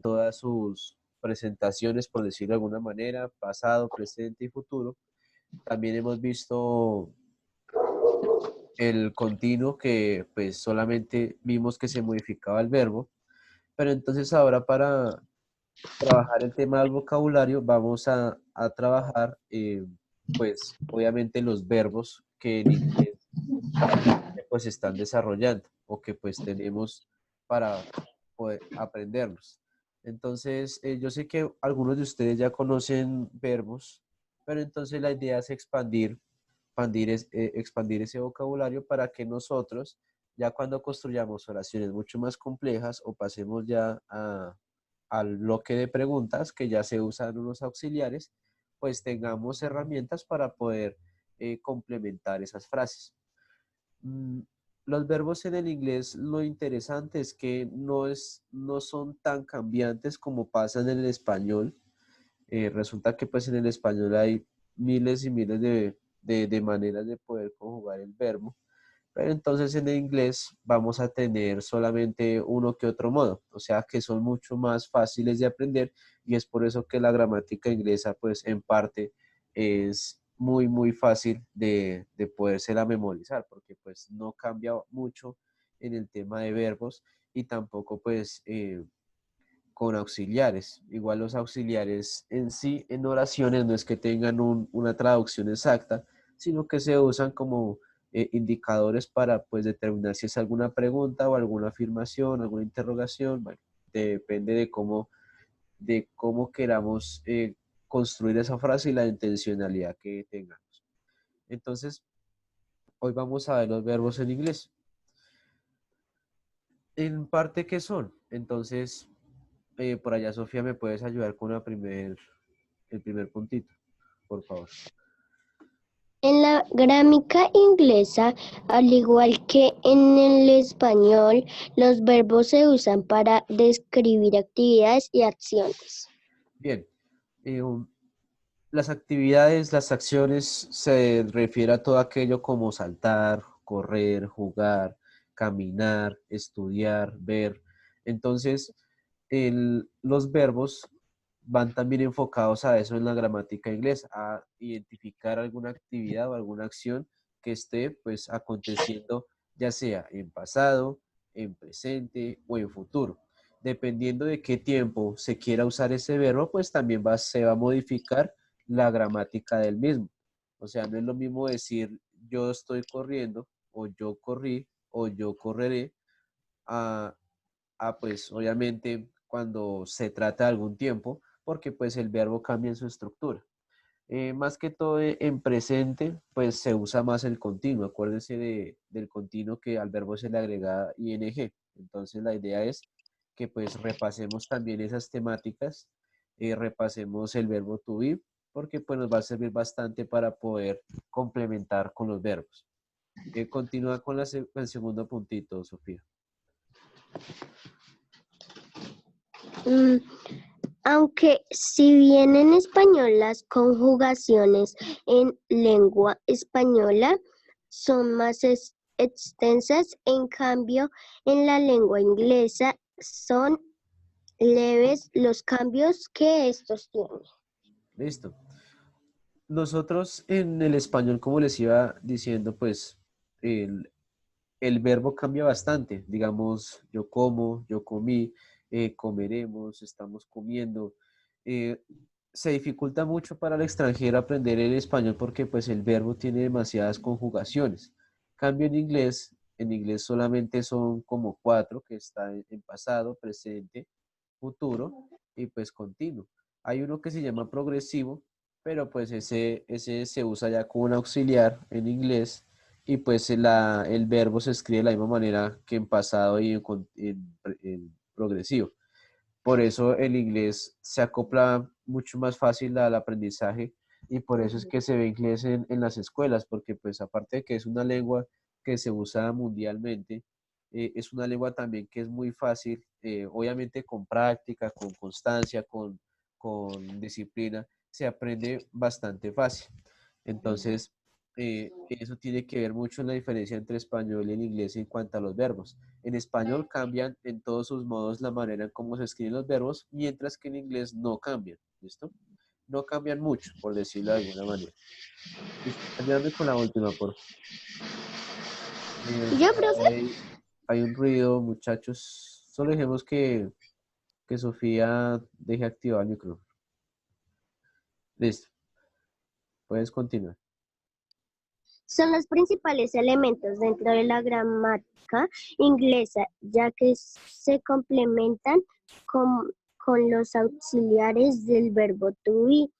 todas sus presentaciones, por decirlo de alguna manera, pasado, presente y futuro. También hemos visto el continuo que pues solamente vimos que se modificaba el verbo, pero entonces ahora para trabajar el tema del vocabulario vamos a trabajar pues obviamente los verbos que en inglés actualmente pues están desarrollando o que pues tenemos para poder aprenderlos. Entonces, yo sé que algunos de ustedes ya conocen verbos, pero entonces la idea es expandir ese vocabulario para que nosotros, ya cuando construyamos oraciones mucho más complejas o pasemos ya al bloque de preguntas que ya se usan unos auxiliares, pues tengamos herramientas para poder complementar esas frases. Mm, Los verbos en el inglés, lo interesante es que no son tan cambiantes como pasa en el español. Resulta que pues en el español hay miles y miles de maneras de poder conjugar el verbo, pero entonces en el inglés vamos a tener solamente uno que otro modo, o sea que son mucho más fáciles de aprender y es por eso que la gramática inglesa pues en parte es muy fácil de podérsela memorizar porque pues no cambia mucho en el tema de verbos y tampoco pues con auxiliares. Igual los auxiliares en sí, en oraciones, no es que tengan una traducción exacta, sino que se usan como indicadores para pues determinar si es alguna pregunta o alguna afirmación, alguna interrogación. Bueno, depende de cómo queramos construir esa frase y la intencionalidad que tengamos. Entonces, hoy vamos a ver los verbos en inglés. En parte, ¿qué son? Entonces, por allá, Sofía, ¿me puedes ayudar con el primer puntito, por favor? En la gramática inglesa, al igual que en el español, los verbos se usan para describir actividades y acciones. Bien, las actividades, las acciones se refiere a todo aquello como saltar, correr, jugar, caminar, estudiar, ver. Entonces, los verbos van también enfocados a eso en la gramática inglesa, a identificar alguna actividad o alguna acción que esté pues aconteciendo ya sea en pasado, en presente o en futuro. Dependiendo de qué tiempo se quiera usar ese verbo, pues también se va a modificar la gramática del mismo. O sea, no es lo mismo decir yo estoy corriendo o yo corrí o yo correré a, pues obviamente cuando se trata de algún tiempo, porque pues el verbo cambia en su estructura. Más que todo en presente, pues se usa más el continuo. Acuérdense del continuo que al verbo se le agrega ing. Entonces la idea es que pues repasemos también esas temáticas, repasemos el verbo to be, porque pues nos va a servir bastante para poder complementar con los verbos. Continúa con el segundo puntito, Sofía. Mm, Aunque si bien en español las conjugaciones en lengua española son más extensas, en cambio en la lengua inglesa son leves los cambios que estos tienen. Listo. Nosotros en el español, como les iba diciendo, pues el, el verbo cambia bastante. Digamos, yo como, yo comí, comeremos, estamos comiendo. Eh, Se dificulta mucho para el extranjero aprender el español porque pues el verbo tiene demasiadas conjugaciones. Cambio en inglés solamente son como cuatro que están en pasado, presente, futuro y pues continuo. Hay uno que se llama progresivo, pero pues ese se usa ya como un auxiliar en inglés y pues el verbo se escribe de la misma manera que en pasado y en progresivo. Por eso el inglés se acopla mucho más fácil al aprendizaje y por eso es que se ve inglés en las escuelas, porque pues aparte de que es una lengua que se usa mundialmente, es una lengua también que es muy fácil, obviamente con práctica, con constancia, con disciplina, se aprende bastante fácil. Entonces, eso tiene que ver mucho en la diferencia entre español y el inglés en cuanto a los verbos. En español cambian en todos sus modos la manera en cómo se escriben los verbos, mientras que en inglés no cambian, ¿listo? No cambian mucho, por decirlo de alguna manera. Listo, ayúdame con la última, por favor. ¿Yo, Aquí profe? hay un ruido, muchachos. Solo dejemos que Sofía deje activado el micrófono. Listo, puedes continuar. Son los principales elementos dentro de la gramática inglesa, ya que se complementan con, con los auxiliares del verbo to be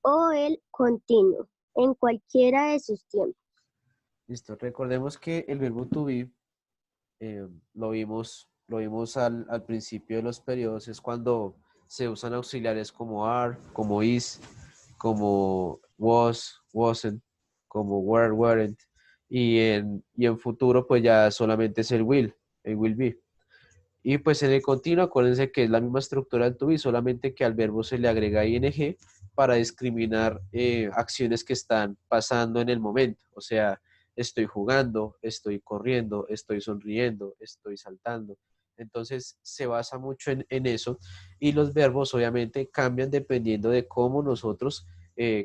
o el continuo en cualquiera de sus tiempos. Listo, recordemos que el verbo to be lo vimos al principio de los periodos, es cuando se usan auxiliares como are, como is, como was, wasn't, como were, weren't, y en futuro pues ya solamente es el will be. Y pues en el continuo, acuérdense que es la misma estructura del to be, solamente que al verbo se le agrega ing para discriminar acciones que están pasando en el momento. O sea, estoy jugando, estoy corriendo, estoy sonriendo, estoy saltando. Entonces se basa mucho en eso y los verbos obviamente cambian dependiendo de cómo nosotros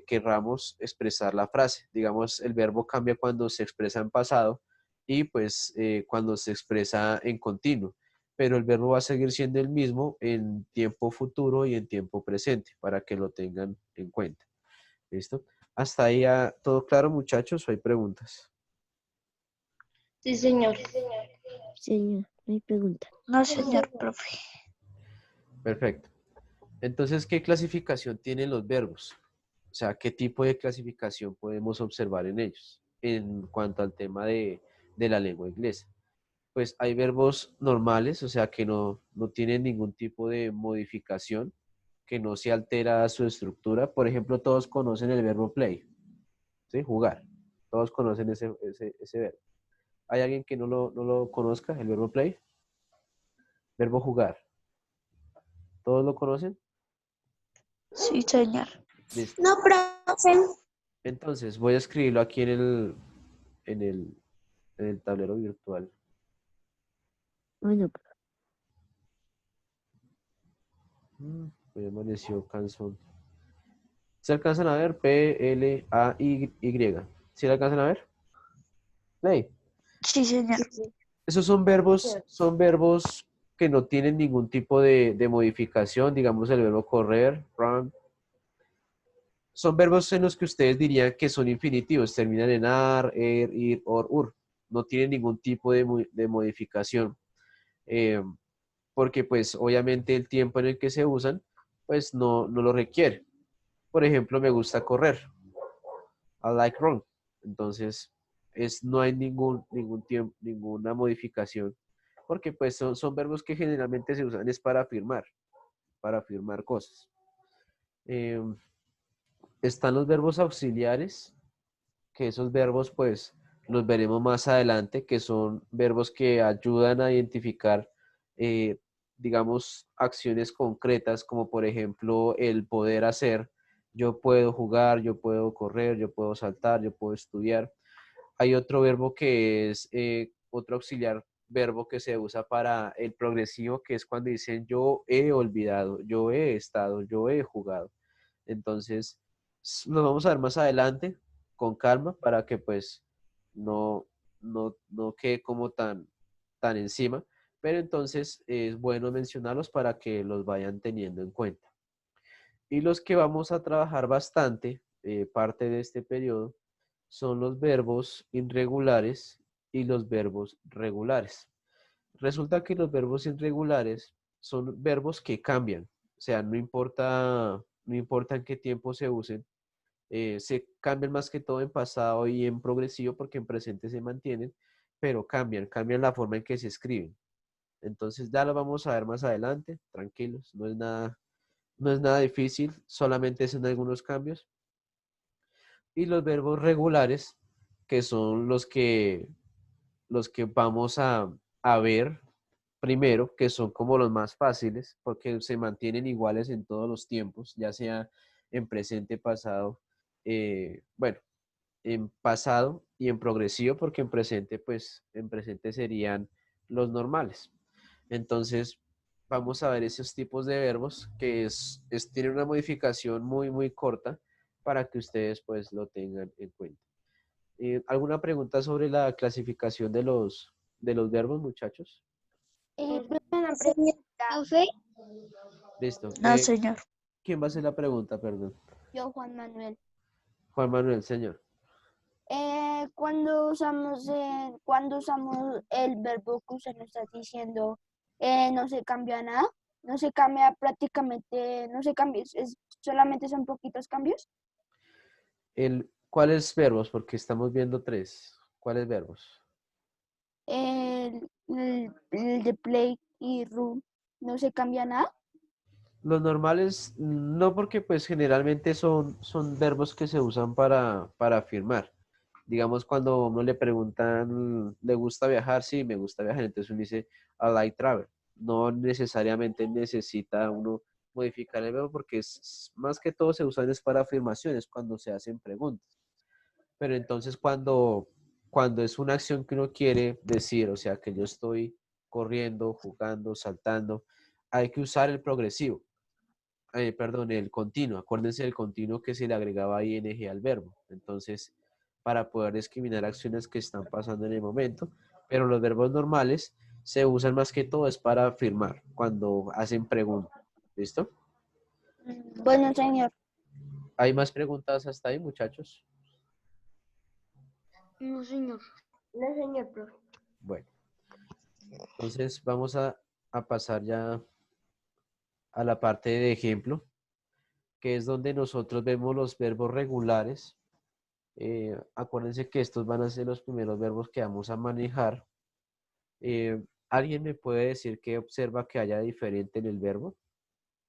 querramos expresar la frase. Digamos, el verbo cambia cuando se expresa en pasado y pues cuando se expresa en continuo, pero el verbo va a seguir siendo el mismo en tiempo futuro y en tiempo presente, para que lo tengan en cuenta. ¿Listo? Hasta ahí ya todo claro, muchachos, ¿o hay preguntas? Sí, señor. Señor, no hay pregunta. No, señor, profe. Perfecto. Entonces, ¿qué clasificación tienen los verbos? O sea, ¿qué tipo de clasificación podemos observar en ellos en cuanto al tema de la lengua inglesa? Pues hay verbos normales, o sea, que no tienen ningún tipo de modificación, que no se altera su estructura. Por ejemplo, todos conocen el verbo play, ¿sí? Jugar. Todos conocen ese verbo. ¿Hay alguien que no lo conozca, el verbo play? Verbo jugar. ¿Todos lo conocen? Sí, señor. Listo. No, profe. Entonces, voy a escribirlo aquí en el, en el tablero virtual. Bueno, Me amaneció cansón. ¿Se alcanzan a ver? P-L-A-Y. ¿Sí lo alcanzan a ver? Play. Sí, señor. Esos son verbos que no tienen ningún tipo de modificación, digamos el verbo correr, run. Son verbos en los que ustedes dirían que son infinitivos, terminan en ar, er, ir, or, ur. No tienen ningún tipo de modificación, eh, porque pues obviamente el tiempo en el que se usan, pues no lo requiere. Por ejemplo, me gusta correr, I like run. Entonces, no hay ningún tiempo, ninguna modificación, porque pues son verbos que generalmente se usan es para afirmar cosas. Eh, Están los verbos auxiliares, que esos verbos pues los veremos más adelante, que son verbos que ayudan a identificar, eh, digamos, acciones concretas, como por ejemplo el poder hacer. Yo puedo jugar, yo puedo correr, yo puedo saltar, yo puedo estudiar. Hay otro verbo que es otro auxiliar verbo que se usa para el progresivo, que es cuando dicen yo he olvidado, yo he estado, yo he jugado. Entonces, lo vamos a ver más adelante con calma para que pues no, no quede como tan encima, pero entonces es bueno mencionarlos para que los vayan teniendo en cuenta. Y los que vamos a trabajar bastante, parte de este periodo, son los verbos irregulares y los verbos regulares. Resulta que los verbos irregulares son verbos que cambian, o sea, no importa en qué tiempo se usen, se cambian más que todo en pasado y en progresivo porque en presente se mantienen, pero cambian la forma en que se escriben. Entonces ya lo vamos a ver más adelante, tranquilos, no es nada difícil, solamente son algunos cambios. Y los verbos regulares, que son los que vamos a ver primero, que son como los más fáciles, porque se mantienen iguales en todos los tiempos, ya sea en presente, pasado, bueno, en pasado y en progresivo, porque en presente, pues, en presente serían los normales. Entonces, vamos a ver esos tipos de verbos que tienen una modificación muy, muy corta para que ustedes, pues, lo tengan en cuenta. ¿Alguna pregunta sobre la clasificación de los verbos, muchachos? Profe, una pregunta. Profe, Listo. No, señor. ¿Quién va a hacer la pregunta, perdón? yo, Juan Manuel. Juan Manuel, señor. Cuando usamos el verbo que usted nos está diciendo, no se cambia nada, no se cambia prácticamente, no se cambia, solamente son poquitos cambios. ¿Cuáles verbos? Porque estamos viendo tres. ¿Cuáles verbos? El de play y room, no se cambia nada. Los normales, no, porque pues generalmente son verbos que se usan para afirmar. Digamos, cuando uno le preguntan, ¿le gusta viajar? Sí, me gusta viajar. Entonces uno dice, I like travel. No necesariamente necesita uno modificar el verbo porque más que todo se usan es para afirmaciones cuando se hacen preguntas. Pero entonces cuando es una acción que uno quiere decir, o sea, que yo estoy corriendo, jugando, saltando, hay que usar el progresivo. Perdón, el continuo. Acuérdense del continuo que se le agregaba ing al verbo. Entonces, para poder discriminar acciones que están pasando en el momento, pero los verbos normales se usan más que todo es para afirmar, cuando hacen preguntas. ¿Listo? Bueno, señor. ¿Hay más preguntas hasta ahí, muchachos? No, señor. No, señor, profe. Bueno, entonces vamos a pasar ya a la parte de ejemplo, que es donde nosotros vemos los verbos regulares. Acuérdense que estos van a ser los primeros verbos que vamos a manejar. ¿Alguien me puede decir qué observa que haya diferente en el verbo?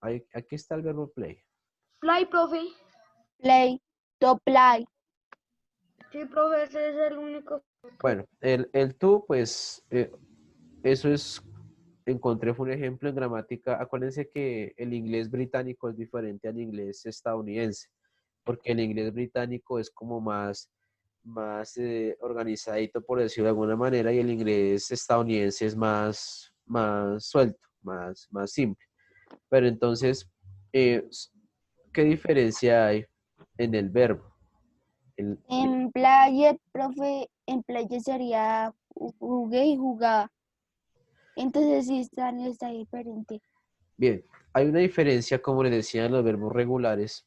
Aquí está el verbo play. Play, profe. Play, to play. Sí, profe, ese es el único. Bueno, el to, pues, eso es, encontré fue un ejemplo en gramática. Acuérdense que el inglés británico es diferente al inglés estadounidense, porque el inglés británico es como más organizadito, por decirlo de alguna manera, y el inglés estadounidense es más suelto, más simple. Pero entonces, ¿qué diferencia hay en el verbo? En playa, profe, en playa sería jugué y jugaba. Entonces sí está diferente. Bien, hay una diferencia, como les decía, en los verbos regulares.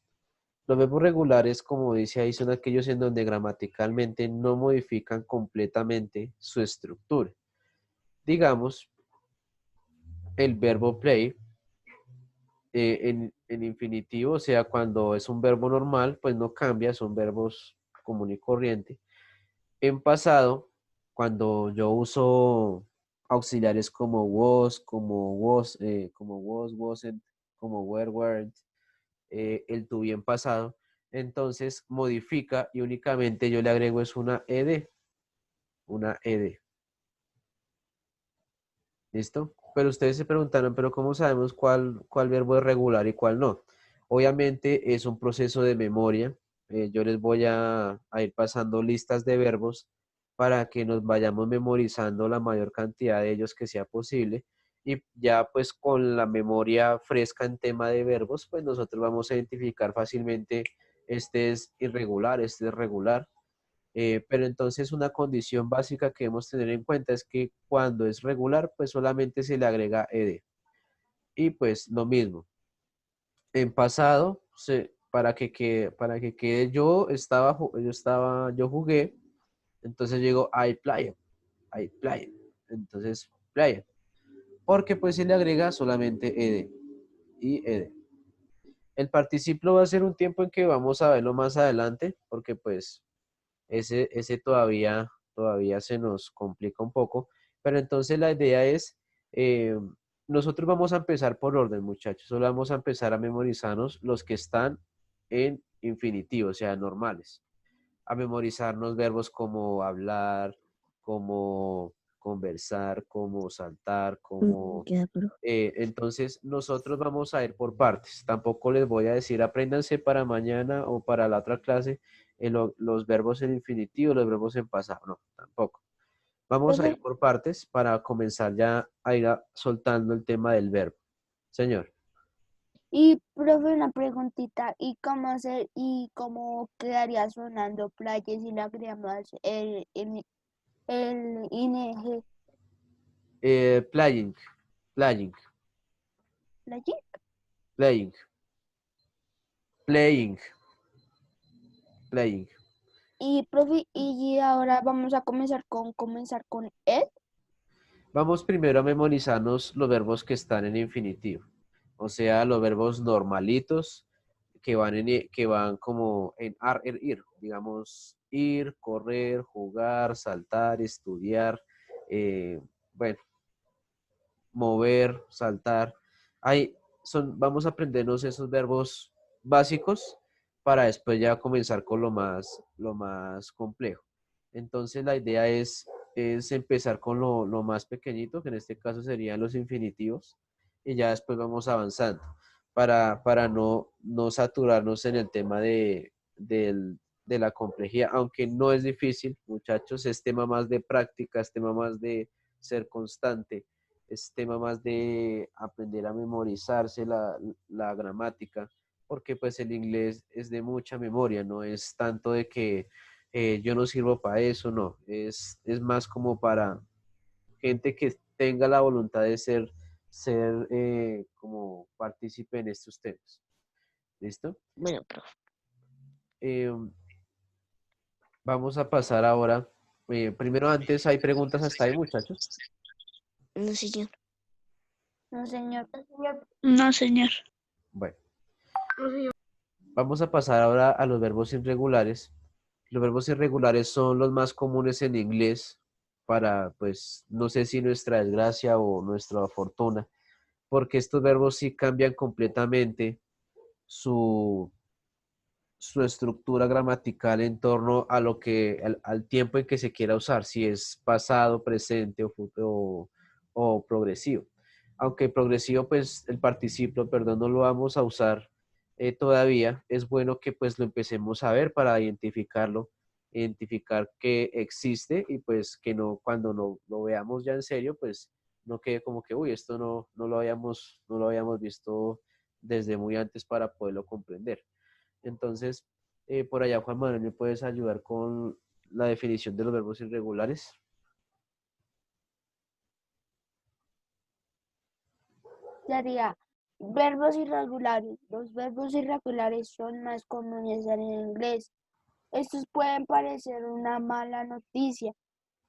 Los verbos regulares, como dice ahí, son aquellos en donde gramaticalmente no modifican completamente su estructura. Digamos, el verbo play en infinitivo, o sea, cuando es un verbo normal, pues no cambia, son verbos común y corriente. En pasado, cuando yo uso auxiliares como was, wasn't, como were, weren't, el to be en pasado, entonces modifica y únicamente yo le agrego es una ed, una ed. ¿Listo? Pero ustedes se preguntaron, pero ¿cómo sabemos cuál verbo es regular y cuál no? Obviamente es un proceso de memoria. Yo les voy a ir pasando listas de verbos para que nos vayamos memorizando la mayor cantidad de ellos que sea posible. Y ya pues con la memoria fresca en tema de verbos, pues nosotros vamos a identificar fácilmente este es irregular, este es regular. Pero entonces una condición básica que debemos tener en cuenta es que cuando es regular, pues solamente se le agrega ed. Y pues lo mismo. En pasado, para que quede yo jugué, entonces digo I play. Entonces, play. Porque pues se le agrega solamente ed y ed. El participio va a ser un tiempo en que vamos a verlo más adelante, porque pues ese todavía se nos complica un poco, pero entonces la idea es, nosotros vamos a empezar por orden, muchachos, solo vamos a empezar a memorizarnos los que están en infinitivo, o sea, normales, a memorizarnos verbos como hablar, como conversar, como saltar, como... entonces nosotros vamos a ir por partes. Tampoco les voy a decir apréndanse para mañana o para la otra clase los verbos en infinitivo, los verbos en pasado, no, tampoco. Vamos a ir Profe, por partes para comenzar ya a ir soltando el tema del verbo. Señor, y profe, una preguntita, ¿y cómo quedaría sonando playas si le agregamos el ing? playing, playing, ¿Playa? playing, playing, playing. Y profe, y ahora vamos a comenzar con it. Vamos primero a memorizarnos los verbos que están en infinitivo, o sea, los verbos normalitos que van como en ar, er, ir, digamos, ir, correr, jugar, saltar, estudiar, bueno, mover, saltar. Vamos a aprendernos esos verbos básicos para después ya comenzar con lo más complejo. Entonces la idea es empezar con lo más pequeñito, que en este caso serían los infinitivos, y ya después vamos avanzando para no saturarnos en el tema de la complejidad, aunque no es difícil, muchachos, es tema más de práctica, es tema más de ser constante, es tema más de aprender a memorizarse la gramática, porque pues el inglés es de mucha memoria, no es tanto de que yo no sirvo para eso, no, es más como para gente que tenga la voluntad de ser como partícipe en estos temas. ¿Listo? Bueno, profe. Eh, Vamos a pasar ahora. Primero, antes, ¿hay preguntas hasta ahí, muchachos? No, señor. No, señor. No, señor. Bueno, No, señor. vamos a pasar ahora a los verbos irregulares. Los verbos irregulares son los más comunes en inglés para, pues, no sé si nuestra desgracia o nuestra fortuna, porque estos verbos sí cambian completamente su, su estructura gramatical en torno a al tiempo en que se quiera usar, si es pasado, presente o progresivo. Aunque progresivo, pues el participio, perdón, no lo vamos a usar todavía, es bueno que pues lo empecemos a ver para identificar que existe y pues que no, cuando lo veamos ya en serio, pues no quede como que, uy, esto no lo habíamos visto desde muy antes para poderlo comprender. Entonces, por allá, Juan Manuel, ¿me puedes ayudar con la definición de los verbos irregulares? Sería verbos irregulares. Los verbos irregulares son más comunes en el inglés. Estos pueden parecer una mala noticia,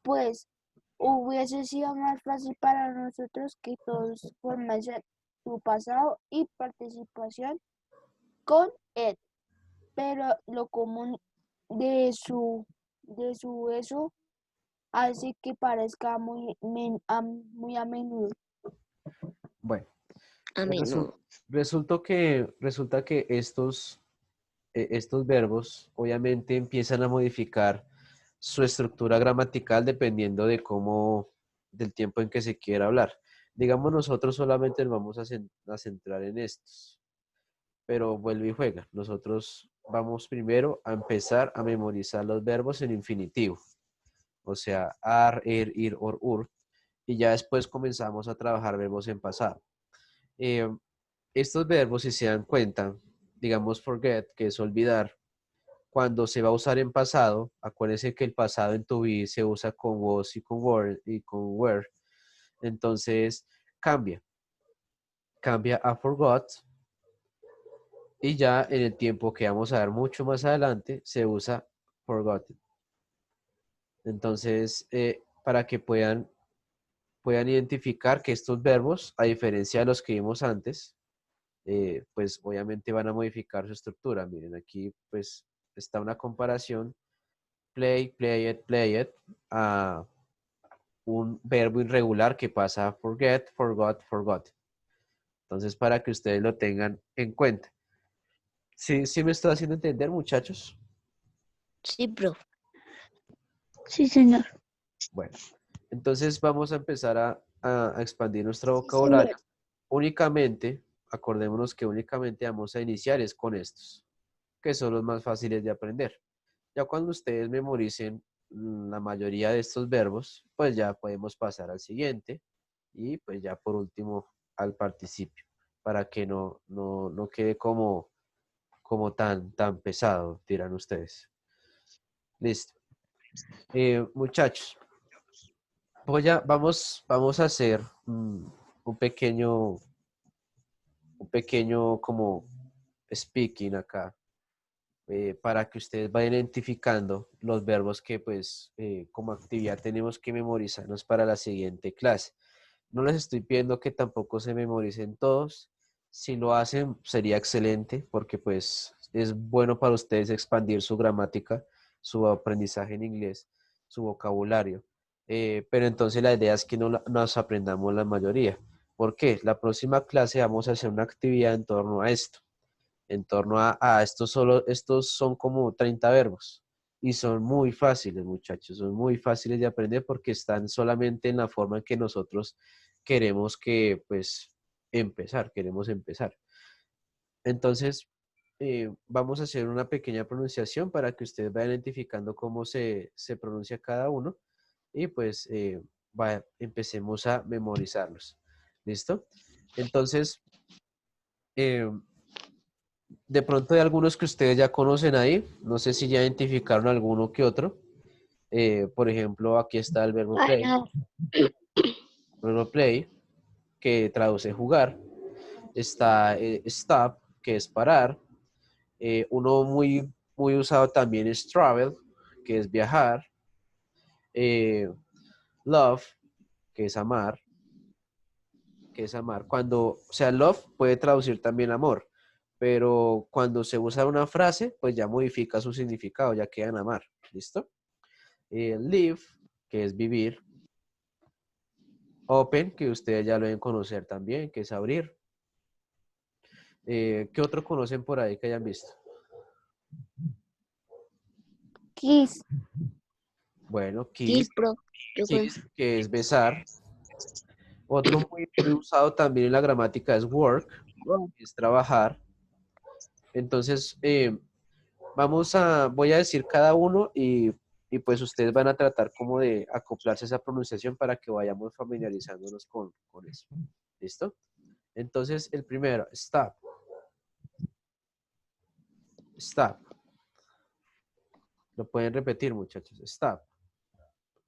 pues hubiese sido más fácil para nosotros que todos formasen su pasado y participación con él, pero lo común de su eso hace que parezca muy a menudo. Bueno, A pues menudo. resulta que estos verbos obviamente empiezan a modificar su estructura gramatical dependiendo del tiempo en que se quiera hablar. Digamos, nosotros solamente nos vamos a centrar en estos, pero vuelve y juega. Nosotros vamos primero a empezar a memorizar los verbos en infinitivo, o sea, ar, er, ir, or, ur, y ya después comenzamos a trabajar verbos en pasado. Eh, Estos verbos, si se dan cuenta, digamos forget, que es olvidar, cuando se va a usar en pasado, acuérdense que el pasado en to be se usa con was y con were, entonces cambia a forgot y ya en el tiempo que vamos a ver mucho más adelante se usa forgotten. Entonces, para que puedan identificar que estos verbos, a diferencia de los que vimos antes, pues obviamente van a modificar su estructura. Miren, aquí pues está una comparación, play it, a un verbo irregular que pasa a forget, forgot, forgot. Entonces, para que ustedes lo tengan en cuenta. ¿Sí, sí me estoy haciendo entender, muchachos? Sí, profe. Sí, señor. Bueno, entonces vamos a empezar a expandir nuestro Sí, señor. vocabulario. Únicamente, acordémonos que únicamente vamos a iniciar es con estos, que son los más fáciles de aprender. Ya cuando ustedes memoricen la mayoría de estos verbos, pues ya podemos pasar al siguiente y pues ya por último al participio, para que no quede como tan pesado, dirán ustedes. Listo. Muchachos, vamos a hacer un pequeño como speaking acá, para que ustedes vayan identificando los verbos que pues como actividad tenemos que memorizarnos para la siguiente clase. No les estoy pidiendo que tampoco se memoricen todos. Si lo hacen sería excelente porque pues es bueno para ustedes expandir su gramática, su aprendizaje en inglés, su vocabulario. Pero entonces la idea es que no nos aprendamos la mayoría. ¿Por qué? La próxima clase vamos a hacer una actividad en torno a esto, en torno a estos son como 30 verbos y son muy fáciles, muchachos, son muy fáciles de aprender porque están solamente en la forma en que nosotros queremos que, pues, queremos empezar. Entonces, vamos a hacer una pequeña pronunciación para que ustedes vayan identificando cómo se pronuncia cada uno y pues empecemos a memorizarlos. ¿Listo? Entonces, eh, de pronto hay algunos que ustedes ya conocen ahí. No sé si ya identificaron alguno que otro. Por ejemplo, aquí está el verbo play. Parar. Verbo play, que traduce jugar. Está stop, que es parar. Uno muy usado también es travel, que es viajar. Love, que es amar. Que es amar. Cuando, o sea, love puede traducir también amor, pero cuando se usa una frase, pues ya modifica su significado, ya queda en amar. ¿Listo? Live, que es vivir. Open, que ustedes ya lo deben conocer también, que es abrir. ¿Qué otro conocen por ahí que hayan visto? Kiss. Bueno, Kiss, kiss, bro. Yo kiss, que es besar. Otro muy usado también en la gramática es work, que es trabajar. Entonces, voy a decir cada uno y pues ustedes van a tratar como de acoplarse a esa pronunciación para que vayamos familiarizándonos con eso. ¿Listo? Entonces, el primero, stop. Stop. Lo pueden repetir, muchachos. Stop.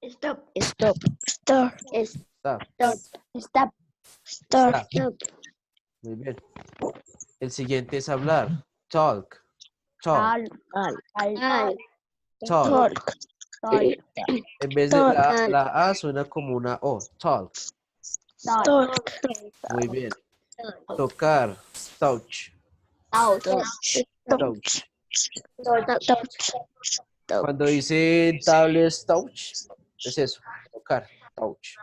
Stop. Stop. Stop. Stop. Stop. Stop. Stop. Stop. Stop. Muy bien. El siguiente es hablar. Talk. Talk. Al. Al. Al. Talk. Talk. Al. En vez de Talk. la A suena como una O. Talk. Talk. Muy bien. Tocar. Touch. Out. Touch. Touch. Cuando dice tablets touch, es eso. Tocar. Touch.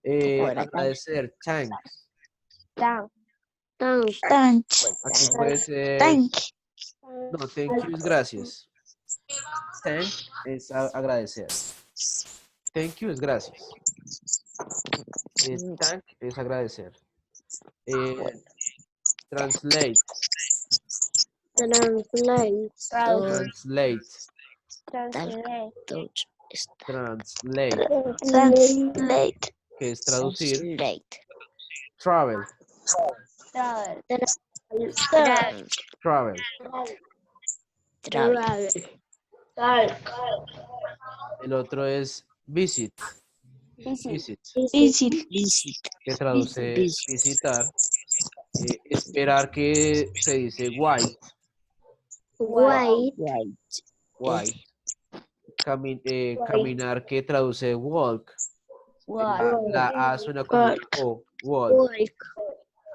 Agradecer. Thanks. Down. Thanks. Thanks. Aquí puede ser. Thank. No, thank you es gracias. Thank es agradecer. Thank you es gracias. Thank es agradecer. Translate. Translate. Translate. Translate. Translate. Translate. Que es traducir. Travel. Travel. Travel. El otro es visit. Visit. Visit. Que traduce visitar. Esperar, que se dice white. White. White. Caminar, que traduce walk. La A suena como una O. Walk.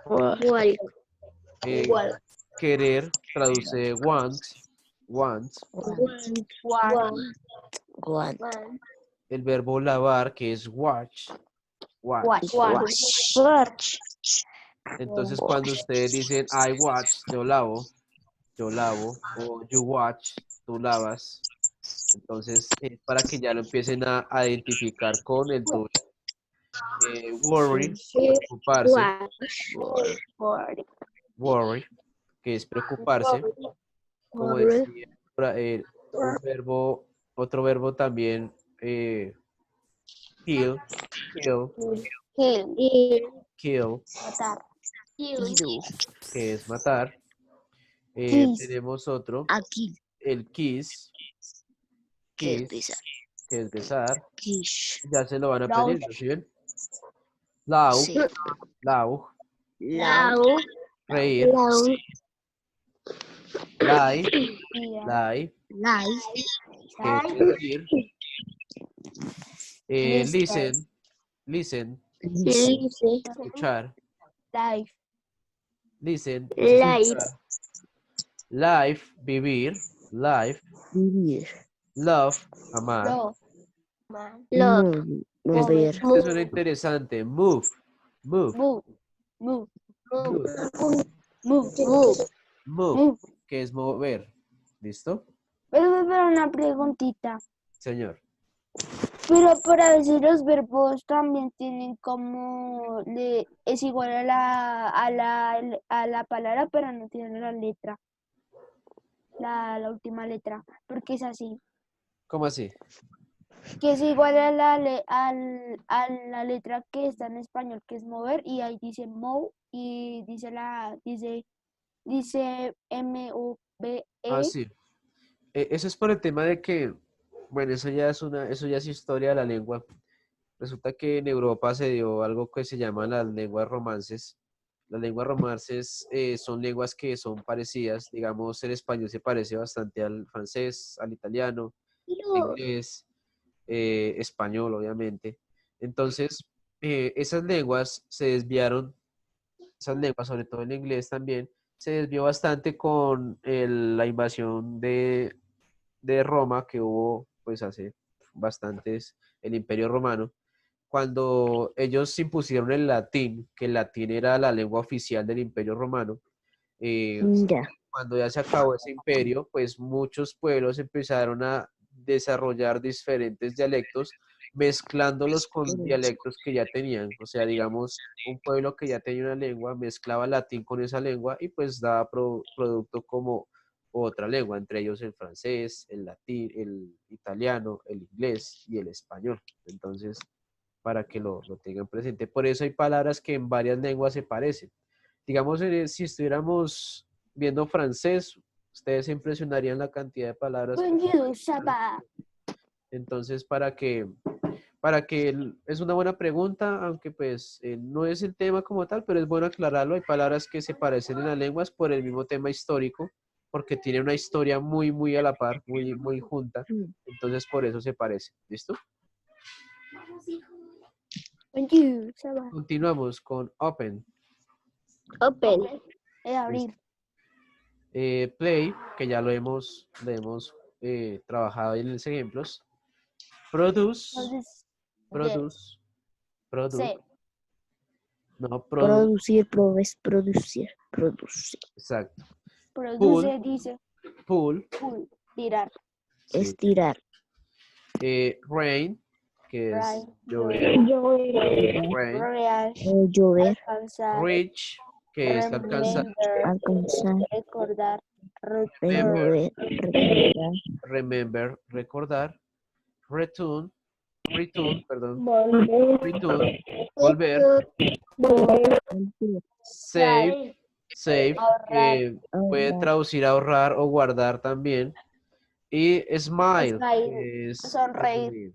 Walk. Walk. Querer traduce want. Want. El verbo lavar, que es watch. Watch. Watch. Entonces, cuando ustedes dicen I watch, yo lavo, o you watch, tú lavas. Entonces, para que ya lo empiecen a identificar con el tuyo. Worry, preocuparse. Worry, que es preocuparse. Como decía otro verbo también, kill, Kill, kill, matar. Ido. que es matar. Kiss. Tenemos otro, Aquí. el kiss, Que es kiss, besar. que es besar. Kish. Ya se lo van Love. aprendiendo, ¿sí ven? Lau, Sí. lau, Lau. reír, lie, Vida. lie, Lai. que es mentir. Listen. Listen, Listen. escuchar. Life. Listen, es escuchar. Life, vivir. Life, Vivir. love, amar. Love. Mover. Este suena interesante. Move, move, Move. Move. move, Move. move, Move. que es mover. ¿Listo? Pero una preguntita. Señor. Pero para veces los verbos también tienen como es igual a la palabra, pero no tienen la letra, la última letra, porque es así, ¿Cómo así? que es igual a la letra que está en español, que es mover, y ahí dice move y dice M-O-V-E. Ah, sí. Eso es por el tema de que, bueno, eso ya es historia de la lengua. Resulta que en Europa se dio algo que se llama las lenguas romances. Las lenguas romances son lenguas que son parecidas. Digamos, el español se parece bastante al francés, al italiano, al inglés, español, obviamente. Entonces, esas lenguas se desviaron, esas lenguas, sobre todo el inglés también, se desvió bastante con la invasión de Roma que hubo pues hace bastantes, el Imperio Romano, cuando ellos impusieron el latín, que el latín era la lengua oficial del Imperio Romano. Ya. Cuando ya se acabó ese imperio, pues muchos pueblos empezaron a desarrollar diferentes dialectos, mezclándolos con dialectos que ya tenían. O sea, digamos, un pueblo que ya tenía una lengua mezclaba latín con esa lengua y pues daba producto como otra lengua, entre ellos el francés, el latín, el italiano, el inglés y el español. Entonces, para que lo tengan presente. Por eso hay palabras que en varias lenguas se parecen. Digamos, si estuviéramos viendo francés, ustedes se impresionarían la cantidad de palabras que... Bonjour, ça va. Entonces, es una buena pregunta, aunque pues no es el tema como tal, pero es bueno aclararlo. Hay palabras que se parecen en las lenguas por el mismo tema histórico, porque tiene una historia muy, muy a la par, muy, muy junta. Entonces, por eso se parecen. ¿Listo? Bonjour, ça va. Continuamos con open. Abrir. Play, que ya lo hemos trabajado en los ejemplos. Produce, produce, produce. C. No, Producir, producir, producir. exacto. Produce, dice. Pull, Pull. Tirar. sí. Estirar. Rain, que es Rain, llover. Rain. Real. Llover. Alcanzar. Reach, que es alcanzar. Remember. Alcanzar. Recordar. Remember, Recordar. remember, recordar. Return, perdón. Return, volver. Save, Ahorrar. que puede traducir ahorrar o guardar también. Y smile, Smile, que es sonreír. sonreír.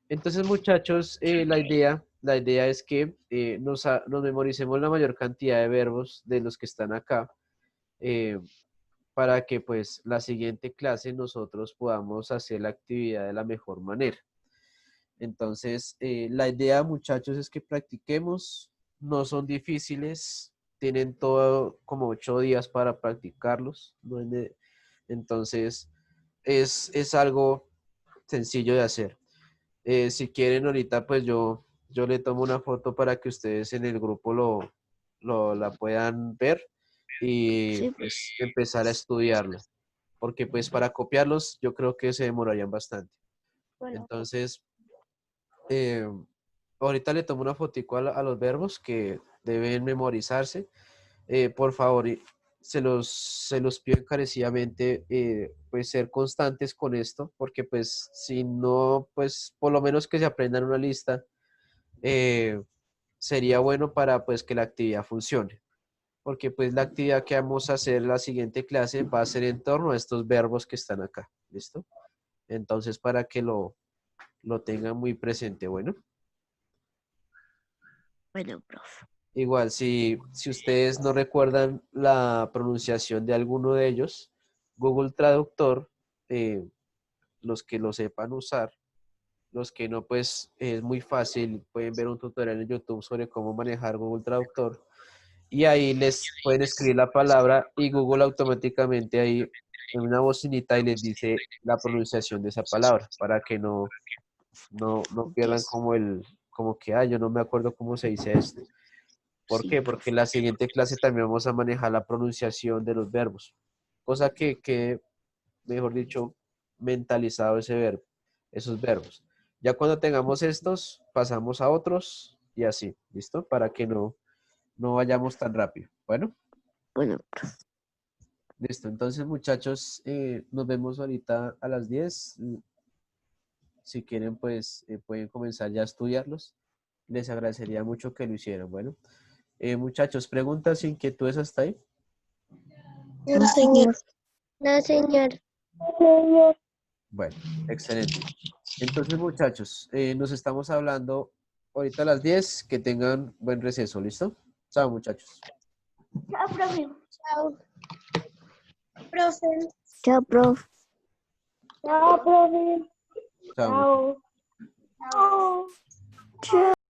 Entonces, muchachos, la idea es que nos memoricemos la mayor cantidad de verbos de los que están acá, para que pues la siguiente clase nosotros podamos hacer la actividad de la mejor manera. Entonces, la idea, muchachos, es que practiquemos, no son difíciles, tienen todo como 8 días para practicarlos, entonces es algo sencillo de hacer. Si quieren ahorita, pues yo le tomo una foto para que ustedes en el grupo la puedan ver y Sí. pues empezar a estudiarlo, porque pues para copiarlos yo creo que se demorarían bastante. Bueno, Entonces, ahorita le tomo una fotico a los verbos que deben memorizarse. Por favor, se los pido encarecidamente, pues ser constantes con esto, porque pues si no, pues por lo menos que se aprendan una lista, sería bueno para pues que la actividad funcione. Porque pues la actividad que vamos a hacer en la siguiente clase va a ser en torno a estos verbos que están acá, ¿listo? Entonces para que lo tengan muy presente, bueno. Bueno, profe. Igual, si ustedes no recuerdan la pronunciación de alguno de ellos, Google Traductor, los que lo sepan usar, los que no, pues es muy fácil, pueden ver un tutorial en YouTube sobre cómo manejar Google Traductor y ahí les pueden escribir la palabra y Google automáticamente ahí en una bocinita y les dice la pronunciación de esa palabra para que no pierdan como que, yo no me acuerdo cómo se dice esto. ¿Por Sí, qué? Porque en la siguiente clase también vamos a manejar la pronunciación de los verbos, cosa que mejor dicho, mentalizado ese verbo, esos verbos. Ya cuando tengamos estos, pasamos a otros y así, ¿listo? Para que no vayamos tan rápido. Bueno, Bueno, profe. listo. Entonces, muchachos, nos vemos ahorita a las 10. Si quieren, pues pueden comenzar ya a estudiarlos. Les agradecería mucho que lo hicieran. Bueno, muchachos, preguntas, inquietudes hasta ahí. No, señor. No, señor. Bueno, excelente. Entonces, muchachos, nos estamos hablando ahorita a las 10. Que tengan buen receso, ¿listo? Chao, muchachos. Chao, profe. Chao. Profe. Chao, profe. Chao, profe. Chao. Chao. Chao. Chao.